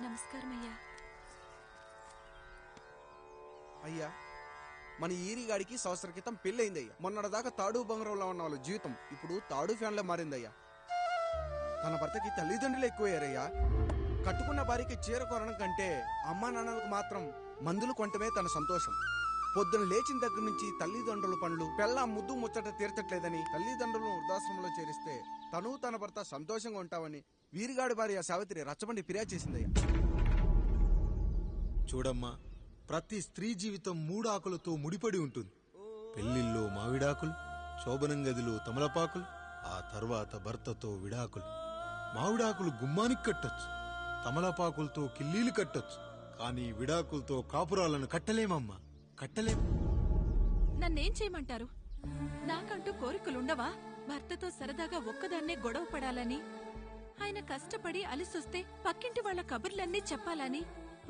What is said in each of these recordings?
నమస్కారం అయ్యా. అయ్యా, మన ఈరిగాడికి సంవత్సరం క్రితం పెళ్ళయిందయ్యా. మొన్నటిదాకా తాడు బంగారంలో ఉన్న వాళ్ళ జీవితం ఇప్పుడు తాడు ఫ్యాన్లో మారిందయ్యా. తన భర్తకి తల్లిదండ్రులు ఎక్కువయ్యారయ్యా. కట్టుకున్న భార్యకి చీర కొనడం కంటే అమ్మా నాన్నలకు మాత్రం మందులు కొనటమే తన సంతోషం. పొద్దున లేచిన దగ్గర నుంచి తల్లిదండ్రుల పనులు పెళ్ళ ముద్దు ముచ్చట తీర్చట్లేదని తల్లిదండ్రులను వృద్ధాశ్రమంలో చేరిస్తే తను తన భర్త సంతోషంగా ఉంటామని వీరిగాడి భార్య సావిత్రి రచ్చబండి ఫిర్యాదు చేసిందయ్యా. చూడమ్మా, ప్రతి స్త్రీ జీవితం 3 ఆకులతో ముడిపడి ఉంటుంది. పెళ్లిల్లో మావిడాకులు, శోభనం గదిలో తమలపాకులు, ఆ తర్వాత భర్తతో విడాకులు. మావిడాకులు గుమ్మానికి కట్టొచ్చు, తమలపాకులతో కిల్లీలు కట్టొచ్చు, కానీ విడాకులతో కాపురాలను కట్టలేమమ్మా, కట్టలేం. నన్నేం చేయమంటారు? నాకంటూ కోరికలుండవా? భర్తతో సరదాగా ఒక్కదాన్నే గొడవ పడాలని, ఆయన కష్టపడి అలిసొస్తే పక్కింటి వాళ్ల కబుర్లన్నీ చెప్పాలని,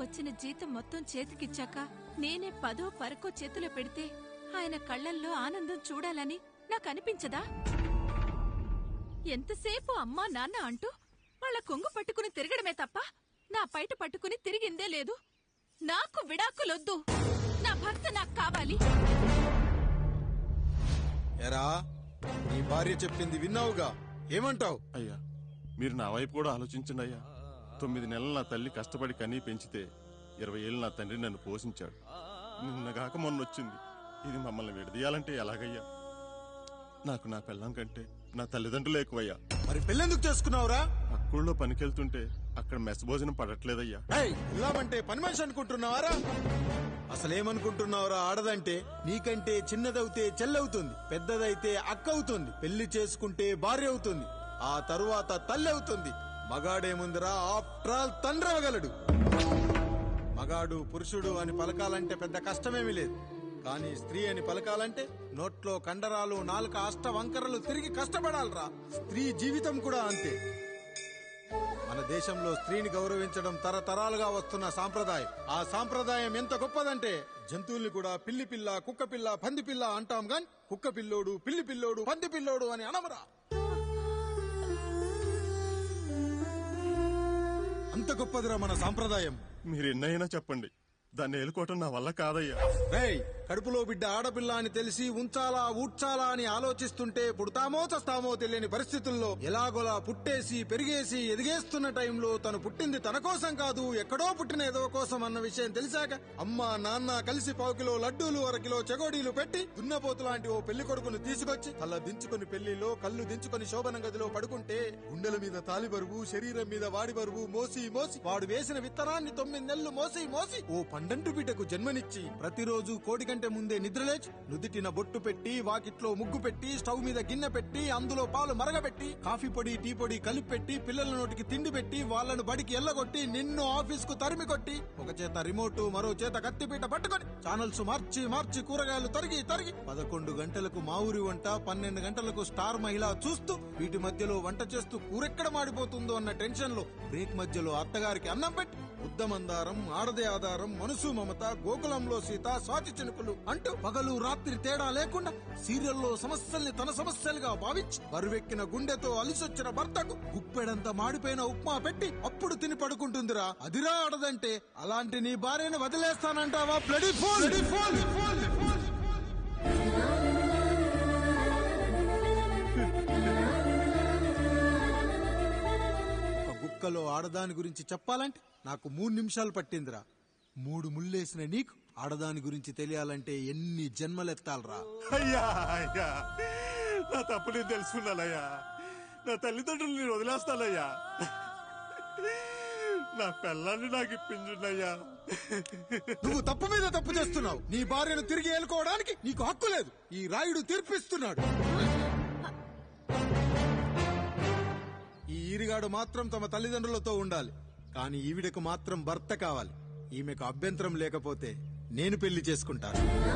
వచ్చిన జీతం మొత్తం చేతికిచ్చాక నేనే 10ో 12కో చేతిలో పెడితే ఆయన కళ్లల్లో ఆనందం చూడాలని నాకనిపించదా? ఎంతసేపు అమ్మా నాన్న అంటూ వాళ్ల కొంగు పట్టుకుని తిరగడమే తప్ప నా పైట పట్టుకుని తిరిగిందే లేదు. నాకు విడాకులొద్దు, నా భర్త నాకు కావాలి. ఎరా, నీ భార్య చెప్పింది విన్నావుగా, ఏమంటావు? అయ్యా, మీరు నా వైపు కూడా ఆలోచించండి అయ్యా. 9 నెలలు నా తల్లి కష్టపడి కనీ పెంచితే 20 ఏళ్ళు నా తండ్రి నన్ను పోషించాడు. నిన్నగాక మొన్నొచ్చింది. ఇది మమ్మల్ని విడదీయాలంటే ఎలాగయ్యా? నాకు నా పెళ్ళం కంటే నా తల్లిదండ్రులు ఎక్కువయ్యా. మరి పెళ్ళెందుకు చేసుకున్నావురా? అక్కుల్లో పనికెళ్తుంటే అక్కడ మెస్ భోజనం పడట్లేదయ్యా. ఇల్లామంటే పని మనిషి అనుకుంటున్నావారా? అసలేమనుకుంటున్నావురా? ఆడదంటే నీకంటే చిన్నదవుతే చెల్లవుతుంది, పెద్దదైతే అక్క అవుతుంది, పెళ్లి చేసుకుంటే భార్య అవుతుంది, ఆ తరువాత తల్లి అవుతుంది. మగాడేముందిరా, ఆఫ్టర్ ఆల్ తండ్రి అవగలడు. మగాడు పురుషుడు అని పలకాలంటే పెద్ద కష్టమేమీ లేదు. కానీ స్త్రీ అని పలకాలంటే నోట్లో కండరాలు, నాలుక అష్టవంకరలు తిరిగి కష్టపడాలరా. స్త్రీ జీవితం కూడా అంతే. మన దేశంలో స్త్రీని గౌరవించడం తరతరాలుగా వస్తున్న సాంప్రదాయం. ఆ సాంప్రదాయం ఎంత గొప్పదంటే జంతువుల్ని కూడా పిల్లి పిల్ల, కుక్క పిల్ల, పంది పిల్ల అంటాం గాని కుక్క పిల్లోడు, పిల్లి పిల్లోడు, పంది పిల్లోడు అని అనమరా. అంత గొప్పదిరా మన సాంప్రదాయం. మీరు ఎన్నైనా చెప్పండి, దాన్ని ఏలుకోవటం నా వల్ల కాదయ్యా. కడుపులో బిడ్డ ఆడపిల్ల అని తెలిసి ఉంచాలా ఊడ్చాలా అని ఆలోచిస్తుంటే పుడతామో చస్తామో తెలియని పరిస్థితుల్లో ఎలాగోలా పుట్టేసి పెరిగేసి ఎదిగేస్తున్న టైంలో తను పుట్టింది తన కోసం కాదు, ఎక్కడో పుట్టిన ఏదో కోసం అన్న విషయం తెలిసాక అమ్మ నాన్న కలిసి 1 కిలో లడ్డూలు, 1 కిలో చెగోడీలు పెట్టి దున్నపోతు లాంటి ఓ పెళ్లి కొడుకును తీసుకొచ్చి తల దించుకుని పెళ్లిలో కళ్ళు దించుకుని శోభన గదిలో పడుకుంటే గుండెల మీద తాలి బరువు, శరీరం మీద వాడి బరువు మోసి మోసి వాడు వేసిన విత్తనాన్ని 9 నెలలు మోసి మోసి ఓ పండంటు బిడ్డకు జన్మనిచ్చి ప్రతిరోజు కోడి కంటే ముందే నిద్రలేచి నుదిటిన బొట్టు పెట్టి, వాకిట్లో ముగ్గు పెట్టి, స్టవ్ మీద గిన్నె పెట్టి, అందులో పాలు మరగబెట్టి, కాఫీ పొడి టీ పొడి కలిపి పెట్టి, పిల్లల నోటికి తిండి పెట్టి, వాళ్లను బడికి ఎల్లగొట్టి, నిన్ను ఆఫీస్ కు తరిమి కొట్టి, ఒక చేత రిమోట్ మరో చేత కత్తిపీట పట్టుకొని ఛానల్స్ మార్చి మార్చి కూరగాయలు తరిగి తరిగి 11 గంటలకు మా ఊరి వంట, 12 గంటలకు స్టార్ మహిళ చూస్తూ, వీటి మధ్యలో వంట చేస్తూ కూరెక్కడ మాడిపోతుందో అన్న టెన్షన్ లో బ్రేక్ మధ్యలో అత్తగారికి అన్నం పెట్టి బుద్ధమందారం, ఆడదే ఆధారం, మనసు మమత, గోకులంలో సీత, స్వాతి చినుకులు అంటూ పగలు రాత్రి తేడా లేకుండా సీరియల్లో సమస్యల్ని తన సమస్యలుగా భావించి బరువెక్కిన గుండెతో అలిసొచ్చిన భర్తకు గుప్పెడంత మాడిపోయిన ఉప్మా పెట్టి అప్పుడు తిని పడుకుంటుందిరా. అదిరా ఆడదంటే. అలాంటి నీ భార్యను వదిలేస్తానంటావా? Bloody fool! కుక్కలో ఆడదాని గురించి చెప్పాలంటే నాకు 3 నిమిషాలు పట్టిందిరా. 3 ముళ్ళేసిన నీకు ఆడదాని గురించి తెలియాలంటే ఎన్ని జన్మలెత్తాలరా. అయ్యా అయ్యా, నా తప్పు నేను తెలుసుకున్నానయ్యా. నా తల్లిదండ్రులు నేను వదిలేస్తానయ్యా. నా పిల్లల్ని నాకు ఇప్పించున్నాయ్యా. నువ్వు తప్పు మీద తప్పు చేస్తున్నావు. నీ భార్యను తిరిగి ఏలుకోవడానికి నీకు హక్కు లేదు. ఈ రాయుడు తీర్పిస్తున్నాడు. ఈ ఈరిగాడు మాత్రం తమ తల్లిదండ్రులతో ఉండాలి, కానీ ఈవిడకు మాత్రం భర్త కావాలి. ఈమెకు అభ్యంతరం లేకపోతే నేను పెళ్లి చేసుకుంటాను.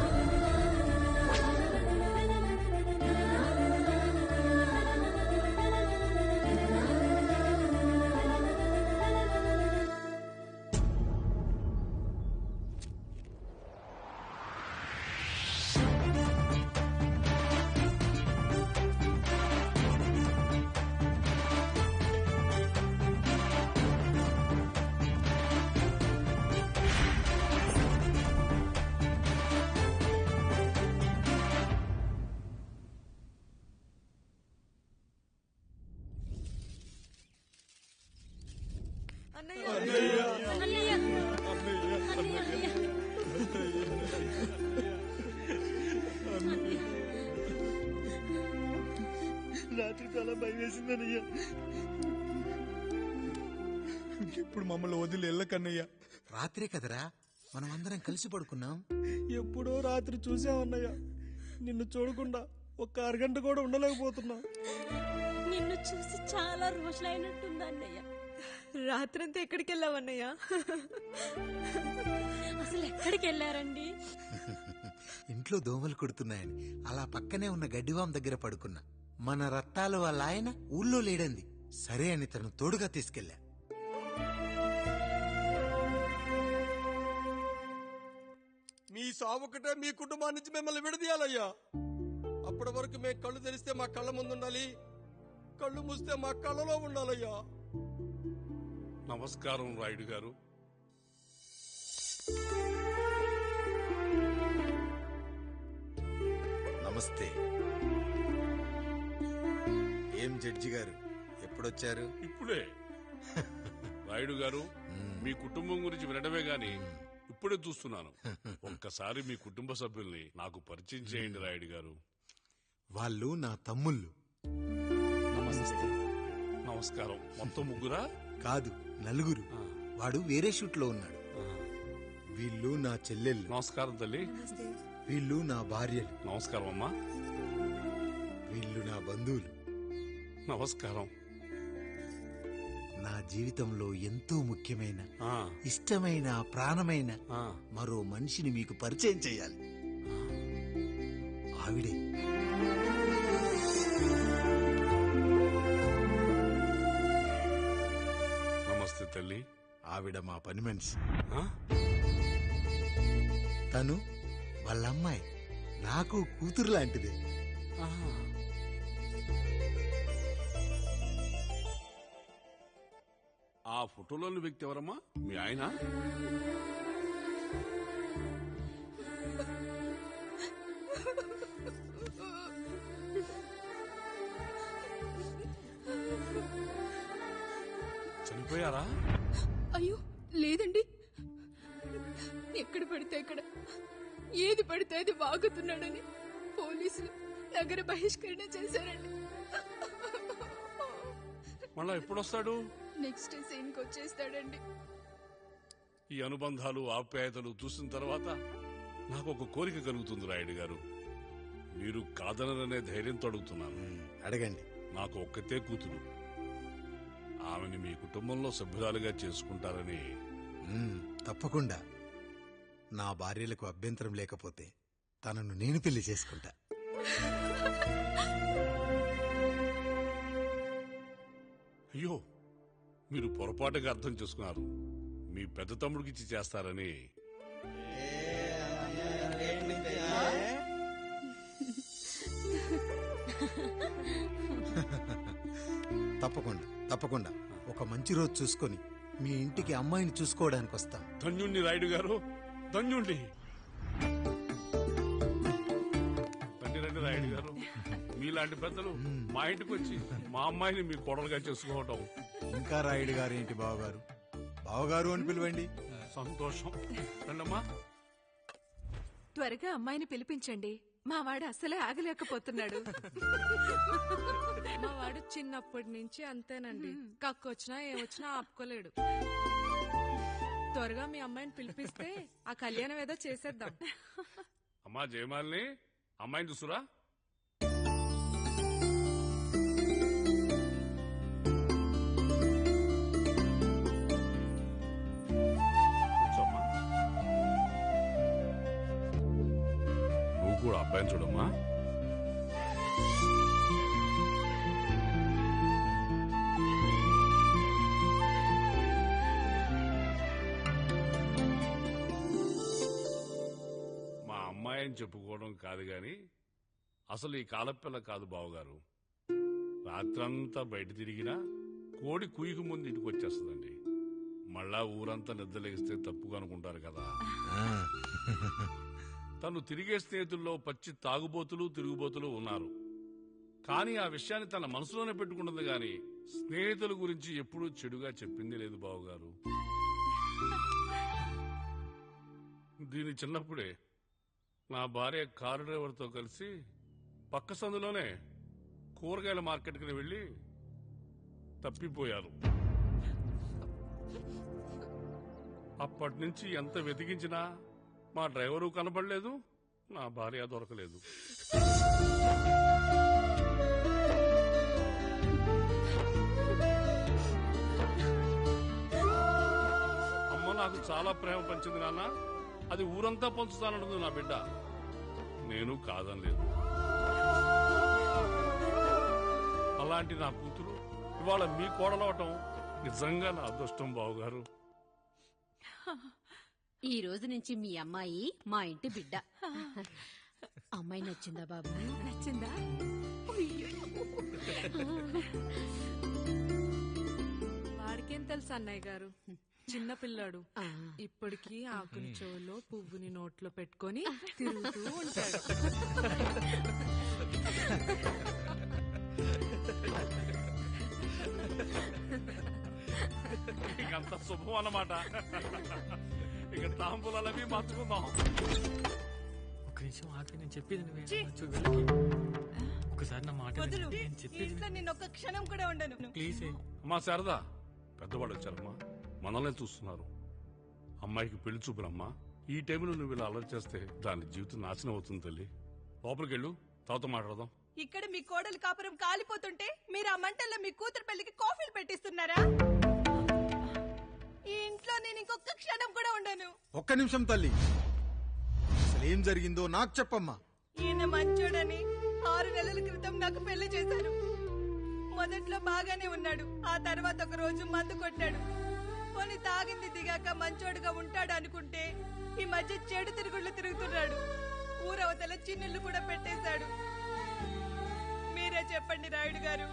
రాత్రి చాలా భయం వేసిందనయ్యా. ఇప్పుడు మమ్మల్ని వదిలి వెళ్ళకన్నయ్యా. రాత్రే కదరా మనం అందరం కలిసి పడుకున్నాం. ఎప్పుడో రాత్రి చూసామన్నయ్యా. నిన్ను చూడకుండా ఒక్క అరగంట కూడా ఉండలేకపోతున్నా. నిన్ను చూసి చాలా రోజులైనట్టుంది అన్నయ్య. రాత్రంతా ఎక్కడికి వెళ్ళావన్నయ్యా? అసలు ఎక్కడికి వెళ్ళారండి? ఇంట్లో దోమలు కుడుతున్నాయని అలా పక్కనే ఉన్న గడ్డివాం దగ్గర పడుకున్నా. మన రత్తాలు వాళ్ళ ఆయన ఊళ్ళో లేడంది. సరే అని తను తోడుగా తీసుకెళ్లా. మీ సావుకటే మీ కుటుంబాన్ని నుంచి మిమ్మల్ని విడదీయాలయ్యా. అప్పటి వరకు మేము కళ్ళు తెరిస్తే మా కళ్ళ ముందు ఉండాలి, కళ్ళు మూస్తే మా కళ్ళలో ఉండాలయ్యా. నమస్కారం రాయుడు గారు. నమస్తే. ఏం జడ్జి గారు ఎప్పుడొచ్చారు? ఇప్పుడే. రాయుడు గారు, మీ కుటుంబం గురించి వినడమే గాని ఇప్పుడే చూస్తున్నాను. ఒక్కసారి మీ కుటుంబ సభ్యుల్ని నాకు పరిచయం చేయండి రాయుడు గారు. వాళ్ళు నా తమ్ముళ్ళు. నమస్కారం. మొత్తం ముగ్గురా? కాదు, నలుగురు. వాడు వేరే షూట్ లో ఉన్నాడు. వీళ్ళు నా చెల్లెళ్ళు. నమస్కారం తల్లి. వీళ్ళు నా భార్యలు. నమస్కారం అమ్మా. వీళ్ళు నా బంధువులు. నమస్కారం. నా జీవితంలో ఎంతో ముఖ్యమైన, ఆ, ఇష్టమైన, ప్రాణమైన ఆ. మరో మనిషిని మీకు పరిచయం చేయాలి. ఆవిడే నమస్తే తల్లి. ఆవిడ మా పని మనిషి. ఆ? తను వాళ్ళ అమ్మాయి. నాకు కూతురు లాంటిదే. ఆ. ఆ ఫోటోలోని వ్యక్తి ఎవరమ్మా? మీ ఆయన? చనిపోయారా? అయ్యో లేదండి. ఎక్కడ పడితే అక్కడ, ఏది పడితే అది వాగుతున్నాడని పోలీసులు నగర బహిష్కరణ చేశారండి. మళ్ళా ఎప్పుడొస్తాడు? నెక్స్ట్ సీన్ కి వచ్చేస్తాడండి. ఈ అనుబంధాలు, ఆప్యాయతలు చూసిన తర్వాత నాకు ఒక కోరిక కలుగుతుంది రాయుడు గారు. మీరు కాదనరనే ధైర్యంతో అడుగుతున్నాను. అడగండి. నాకు ఒక్కతే కూతురు. ఆమెని మీ కుటుంబంలో సభ్యురాలుగా చేసుకుంటారని. తప్పకుండా. నా భార్యలకు అభ్యంతరం లేకపోతే తనను నేను పెళ్లి చేసుకుంటా. అయ్యో, మీరు పొరపాటుగా అర్థం చేసుకున్నారు. మీ పెద్ద తమ్ముడికి ఇచ్చి చేస్తారని. తప్పకుండా తప్పకుండా ఒక మంచి రోజు చూసుకొని మీ ఇంటికి అమ్మాయిని చూసుకోవడానికి వస్తాం. ధన్యుణ్ణి రాయుడు గారు, ధన్యుణ్ణి. రండి రండి రాయుడు గారు. మీలాంటి పెద్దలు మా ఇంటికి వచ్చి మా అమ్మాయిని మీ కోడలుగా చేసుకోవటం. ఇంకా రాయుడు గారు ఏంటి బావగారు? బావగారు అని పిలవండి. సంతోషం. రండమ్మా. త్వరగా అమ్మాయిని పిలిపించండి. మా వాడు అసలే ఆగలేకపోతున్నాడు. మా వాడు చిన్నప్పటి నుంచి అంతేనండి. కక్కొచ్చినా ఏమొచ్చినా ఆపుకోలేడు. త్వరగా మీ అమ్మాయిని పిలిపిస్తే ఆ కళ్యాణం ఏదో చేసేద్దాం. అమ్మా జయమాలిని, అమ్మాయిని చూసురా. కూర్చోమ్మా. కూడా అబ్బాయిని చూడమ్మా. మా అమ్మాయి అని చెప్పుకోవడం కాదు గాని అసలు ఈ కాలపిల్ల కాదు బావగారు. రాత్రంతా బయట తిరిగినా కోడి కుయ్యకు ముందు ఇంటికి వచ్చేస్తుందండి. మళ్ళా ఊరంతా నిద్రలేగిస్తే తప్పుగా అనుకుంటారు కదా. తను తిరిగే స్నేహితుల్లో పచ్చి తాగుబోతులు తిరుగుబోతులు ఉన్నారు. కానీ ఆ విషయాన్ని తన మనసులోనే పెట్టుకుంటుంది గాని స్నేహితుల గురించి ఎప్పుడూ చెడుగా చెప్పింది లేదు బావగారు. దీని చిన్నప్పుడే నా భార్య కారు డ్రైవర్తో కలిసి పక్క సందులోనే కూరగాయల మార్కెట్కి వెళ్లి తప్పిపోయారు. అప్పటి నుంచి ఎంత వెతికించినా మా డ్రైవరు కనబడలేదు, నా భార్య దొరకలేదు. అమ్మ నాకు చాలా ప్రేమ పంచింది నాన్న, అది ఊరంతా పంచుతానంటుంది నా బిడ్డ. నేను కాదనలేదు. అలాంటి నా కూతురు ఇవాళ మీ కోడలవటం నిజంగా నా అదృష్టం బావగారు. ఈ రోజు నుంచి మీ అమ్మాయి మా ఇంటి బిడ్డ. అమ్మాయి నచ్చిందా బాబు? నచ్చిందా? వాడికేం తెలుసు అన్నయ్య గారు, చిన్న పిల్లాడు. ఇప్పటికీ ఆకుని చెవులో పువ్వుని నోట్లో పెట్టుకొని తిరుగుతూ ఉంటాడు. ఇంకంత శుభం అన్నమాట. ఇక తాంబూలవి మార్చుకుందాం. ఒక నిమిషం ఆగి, నేను చెప్పేది ఒకసారి నా మాట నేను చెప్పేది నేను ఒక్క క్షణం కూడా ఉండను. ప్లీజ్. అమ్మా శారదా, పెద్దవాళ్ళు వచ్చారమ్మా, మనల్ని చూస్తున్నారు. అమ్మాయికి పెళ్లి చూపులమ్మా. ఈ టైంలో నువ్వు ఇలా అలర్ట్ చేస్తే దాని జీవితం నాశనం అవుతుంది తల్లి. లోపలికెళ్ళు, తాత మాట్లాడదాం. ఇక్కడ మీ కోడలు కాపురం కాలిపోతుంటే మీరు ఆ మంటల్లో మీ కూతురు పెళ్లికి కాఫీలు పెట్టిస్తున్నారా? ఈ ఇంట్లో నేను ఇంకొక క్షణం కూడా ఉండను. ఒక్క నిమిషం తల్లి, అసలేం జరిగిందో నాకు చెప్పమ్మా. ఈయన మంచోడని 6 నెలల క్రితం నాకు పెళ్లి చేశారు. మొదట్లో బాగానే ఉన్నాడు, ఆ తర్వాత ఒక రోజు మందు కొట్టాడు. పోనీ తాగింది దిగాక మంచోడుగా ఉంటాడు అనుకుంటే ఈ మధ్య చెడు తిరుగుళ్ళు తిరుగుతున్నాడు. ఊరవతల చిన్నుళ్ళు కూడా పెట్టేశాడు. మీరే చెప్పండి రాయుడు గారు,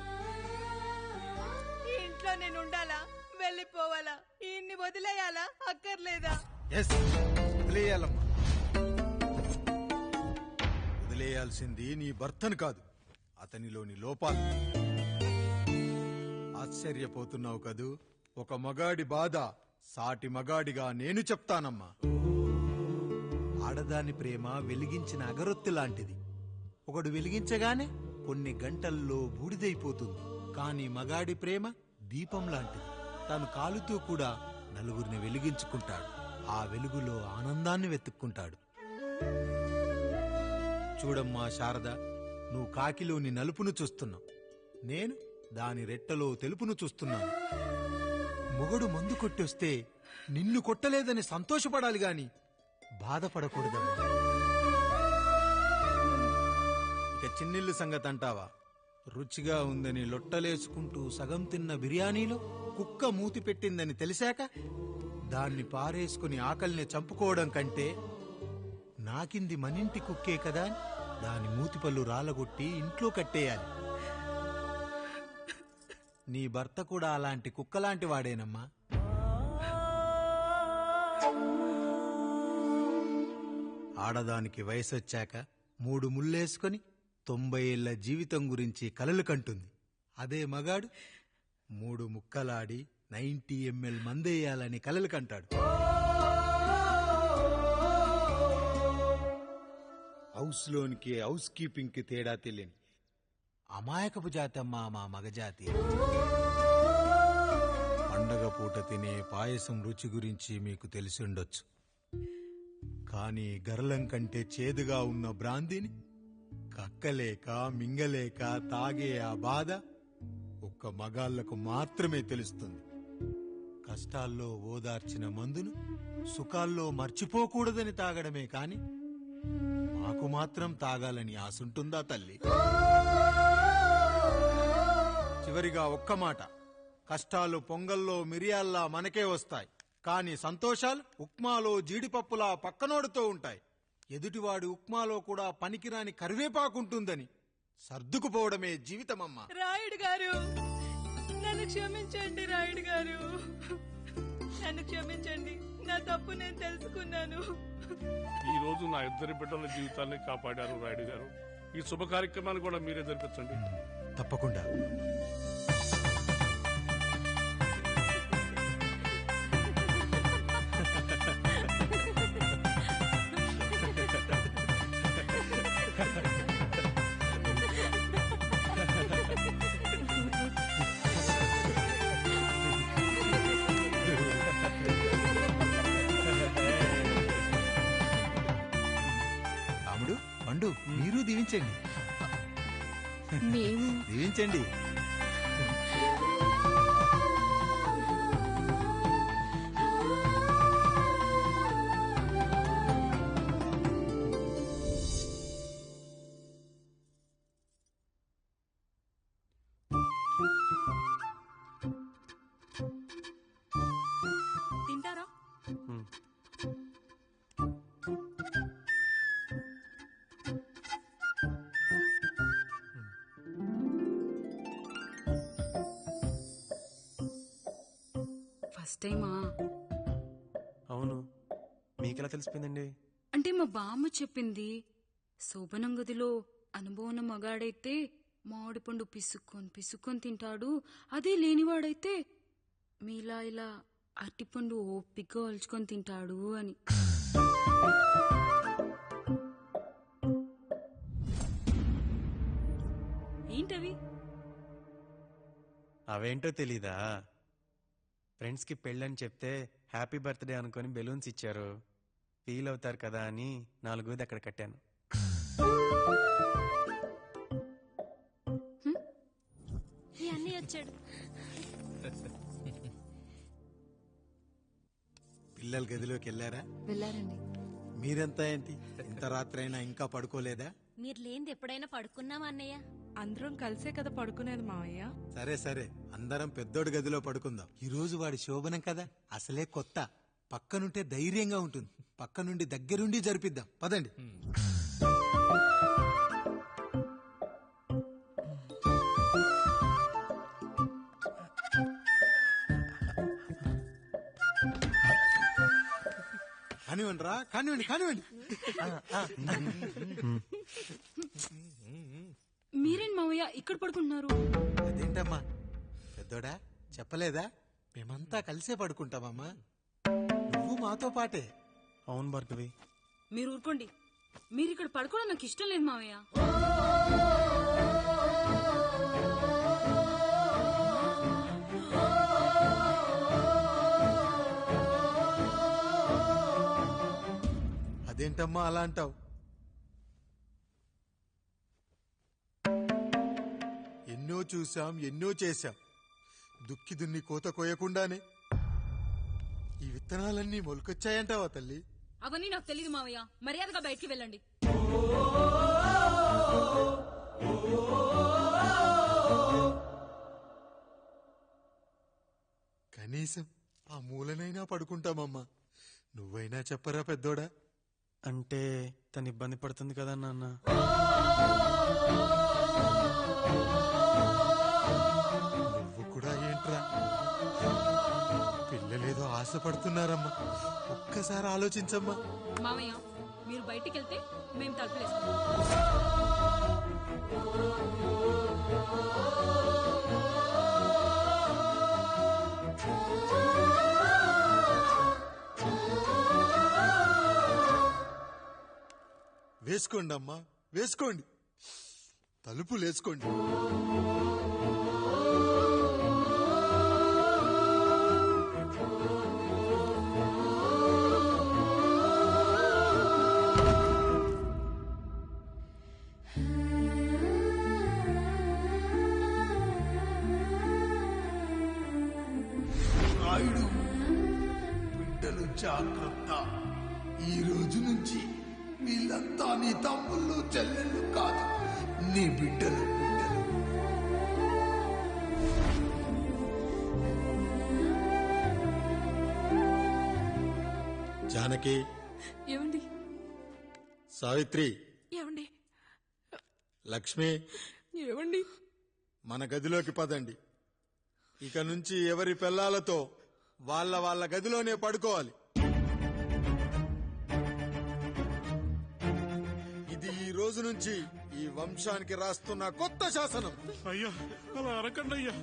ఈ ఇంట్లో నేను ఉండాలా, వెళ్ళిపోవాలా, ఈయన్ని వదిలేయాలా, అక్కర్లేదా? వదిలేయాలమ్మా. వదిలేయాల్సింది నీ భర్తను కాదు, అతనిలోని లోపాలు. ఆశ్చర్యపోతున్నావు కదూ? ఒక మగాడి బాధ సాటి మగాడిగా నేను చెప్తానమ్మా. ఆడదాని ప్రేమ వెలిగించిన అగరొత్తి లాంటిది. ఒకడు వెలిగించగానే కొన్ని గంటల్లో బూడిదైపోతుంది. కాని మగాడి ప్రేమ దీపం లాంటిది. తాను కాలుతూ కూడా నలుగురిని వెలిగించుకుంటాడు. ఆ వెలుగులో ఆనందాన్ని వెతుక్కుంటాడు. చూడమ్మా శారద, నువ్వు కాకిలోని నలుపును చూస్తున్నావు, నేను దాని రెట్టలో తెలుపును చూస్తున్నాను. మొగుడు మందు కొట్టొస్తే నిన్ను కొట్టలేదని సంతోషపడాలి గాని బాధపడకూడదమ్మా. ఇక చిన్నిల్లు సంగతి అంటావా? రుచిగా ఉందని లొట్టలేసుకుంటూ సగం తిన్న బిర్యానీలో కుక్క మూతి పెట్టిందని తెలిసాక దాన్ని పారేసుకుని ఆకలిని చంపుకోవడం కంటే నాకింది మనింటి కుక్కే కదా దాని మూతిపళ్ళు రాలగొట్టి ఇంట్లో కట్టేయాలి. నీ భర్త కూడా అలాంటి కుక్కలాంటి వాడేనమ్మా. ఆడదానికి వయసొచ్చాక 3 ముళ్ళేసుకొని 90 ఏళ్ల జీవితం గురించి కలలు కంటుంది. అదే మగాడు 3 ముక్కలాడి 90 ml మందేయాలని కలలు కంటాడు. హౌస్ లోనికి హౌస్ కీపింగ్ కి తేడా తెలియని అమాయకపు జాతమ్మా మా మగజాతి. పండగ పూట తినే పాయసం రుచి గురించి మీకు తెలిసి ఉండొచ్చు. కానీ గరళం కంటే చేదుగా ఉన్న బ్రాందీని కక్కలేక మింగలేక తాగే ఆ బాధ ఒక్క మగాళ్లకు మాత్రమే తెలుస్తుంది. కష్టాల్లో ఓదార్చిన మందును సుఖాల్లో మర్చిపోకూడదని తాగడమే కాని మాకు నీకు మాత్రం తాగాలని ఆశుంటుందా తల్లి? చివరిగా ఒక్క మాట, కష్టాలు పొంగల్లో మిరియాల్లా మనకే వస్తాయి, కానీ సంతోషాలు ఉప్మాలో జీడిపప్పులా పక్కనోడుతో ఉంటాయి. ఎదుటివాడి ఉప్మాలో కూడా పనికిరాని కరివేపాకుంటుందని సర్దుకుపోవడమే జీవితమమ్మా. రాయుడు గారు, నన్ను క్షమించండి. రాయుడు గారు, నన్ను క్షమించండి. నా తప్పు నేను తెలుసుకున్నాను. ఈ రోజు నా ఇద్దరి బిడ్డల జీవితాన్ని కాపాడారు రాయుడు గారు. ఈ శుభ కార్యక్రమాన్ని కూడా మీరే జరిపించండి. తప్పకుండా. రాముడు, పండు, మీరు దీవించండి. మేము దీవించండి. తింటారా? ఫస్ట్ టైమా? అవును, మీకెలా తెలిసిపోయిందండి? అంటే మా బామ్మ చెప్పింది. శోభనం గదిలో అనుభవం మగాడైతే మామిడి పండు పిసుక్కొని తింటాడు, అదే లేనివాడైతే మీలా ఇలా అరటిపండు ఓపిగ్గా ఒలుచుకొని తింటాడు అని. ఏంటవి? అవేంటో తెలీదా? ఫ్రెండ్స్ కి పెళ్ళని చెప్తే హ్యాపీ బర్త్డే అనుకొని బెలూన్స్ ఇచ్చారు, ఫీల్ అవుతారు కదా అని 4 అక్కడ కట్టాను. అన్నీ వచ్చాడు. పిల్లల గదిలోకి వెళ్ళారా? వెళ్ళారండి. మీరెంత ఏంటి, ఇంత రాత్రైనా ఇంకా పడుకోలేదా? మీరు లేనిది ఎప్పుడైనా పడుకున్నామా అన్నయ్య? అందరం కలిసే కదా పడుకునేది మావయ్య. సరే సరే, అందరం పెద్దోడి గదిలో పడుకుందాం. ఈ రోజు వాడి శోభనం కదా, అసలే కొత్త, పక్కనుంటే ధైర్యంగా ఉంటుంది. పక్క నుండి దగ్గరుండి జరిపిద్దాం, పదండి. కానివ్వండి రా, కానివ్వండి కానివ్వండి. మీరేంటి మావయ్య ఇక్కడ పడుకుంటున్నారు? అదేంటమ్మా పెద్దోడా, చెప్పలేదా? మేమంతా కలిసే పడుకుంటామమ్మా, నువ్వు మాతో పాటే. అవును భార్గవి. మీరు ఊరుకోండి, మీరు ఇక్కడ పడుకోవడం నాకు ఇష్టం లేదు మావయ్య. అదేంటమ్మా అలా అంటావు? ఎన్నో చూశాం, ఎన్నో చేశాం, దుక్కి దున్ని కోత కోయకుండానే ఈ విత్తనాలన్నీ మొలకొచ్చాయంటావా తల్లి? అవన్నీ నాకు తెలియదు మావయ్య, మర్యాదగా బయటికి వెళ్ళండి. కనీసం ఆ మూలనైనా పడుకుంటామమ్మా, నువ్వైనా చెప్పరా పెద్దోడా? అంటే తను ఇబ్బంది పడుతుంది కదా నాన్న. నువ్వు కూడా ఏంట్రా, పిల్లలేదో ఆశపడుతున్నారమ్మా, ఒక్కసారి ఆలోచించమ్మా. మావయ్య మీరు బయటికి వెళ్తే మేము తలుపులేస్తాం. వేసుకోండి అమ్మా, వేసుకోండి, తలుపులు వేసుకోండి. రాయుడు, బిడ్డలు జాగ్రత్త, ఈ రోజు నుంచి వీళ్ళంతా నీ తమ్ముళ్ళు చెల్లెళ్ళు కాదు, నీ బిడ్డలు. జానకి, ఏమండి సావిత్రి, ఏమండి లక్ష్మి, ఏమండి మన గదిలోకి పదండి. ఇక నుంచి ఎవరి పిల్లలతో వాళ్ళ గదిలోనే పడుకోవాలి. ఇది ఈ రోజు నుంచి ఈ వంశానికి రాస్తున్న కొత్త శాసనం. అయ్యా అలా అరకండి అయ్యా,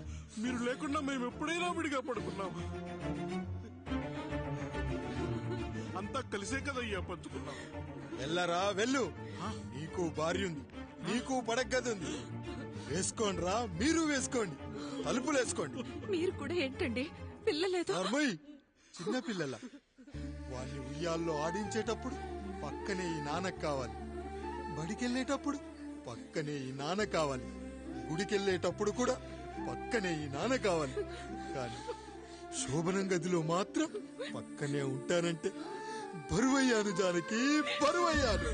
మీరు లేకుండా మేము ఎప్పుడైనా విడిగా పడుకున్నాం. అంతా కలిసే కదయ్యా పంచుకున్నాం. వెళ్ళరా వెళ్ళు, నీకు భార్య ఉంది, నీకు పడగది ఉంది. వేసుకోండి రా, మీరు వేసుకోండి, తలుపులు వేసుకోండి. మీరు కూడా ఏంటండి పిల్లలేదు? చిన్న పిల్లల వాళ్ళని ఉయ్యాల్లో ఆడించేటప్పుడు పక్కనే ఈ నాన్న కావాలి, బడికెళ్ళేటప్పుడు పక్కనే ఈ నాన్న కావాలి, గుడికెళ్ళేటప్పుడు కూడా పక్కనే ఈ నాన్న కావాలి. కానీ శోభనం గదిలో మాత్రం పక్కనే ఉంటానంటే బరువయ్యాను Janaki, బరువయ్యాను.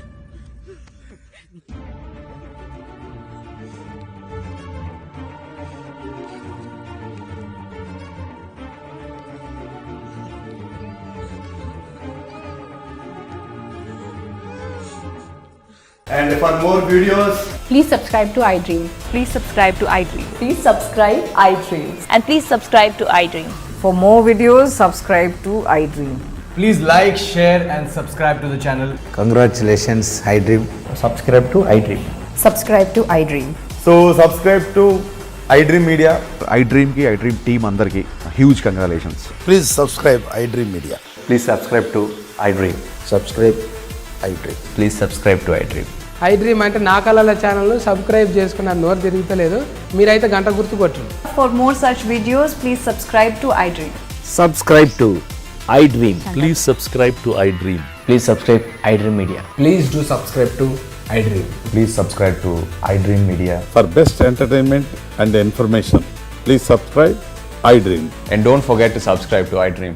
And for more videos, please subscribe to iDream. Please subscribe to iDream. Please subscribe iDream. And please subscribe to iDream. For more videos, subscribe to iDream. please like, share and subscribe to the channel. Congratulations, iDream. Subscribe to iDream. Subscribe to iDream. So subscribe to iDream Media. iDream ki iDream team andarki huge congratulations. Please subscribe iDream Media. Please subscribe to iDream. Subscribe iDream. Please subscribe to iDream. iDream అంటే నా కళల channel subscribe చేసుకున్న నోరు తిరుగుతలేదు, మీరైతే గంట గుర్తు కొట్టండి. For more such videos, please subscribe to iDream. Subscribe to iDream. Please subscribe to iDream. Please subscribe iDream Media. Please do subscribe to iDream. Please subscribe to iDream Media. For best entertainment and information, please subscribe iDream. And don't forget to subscribe to iDream.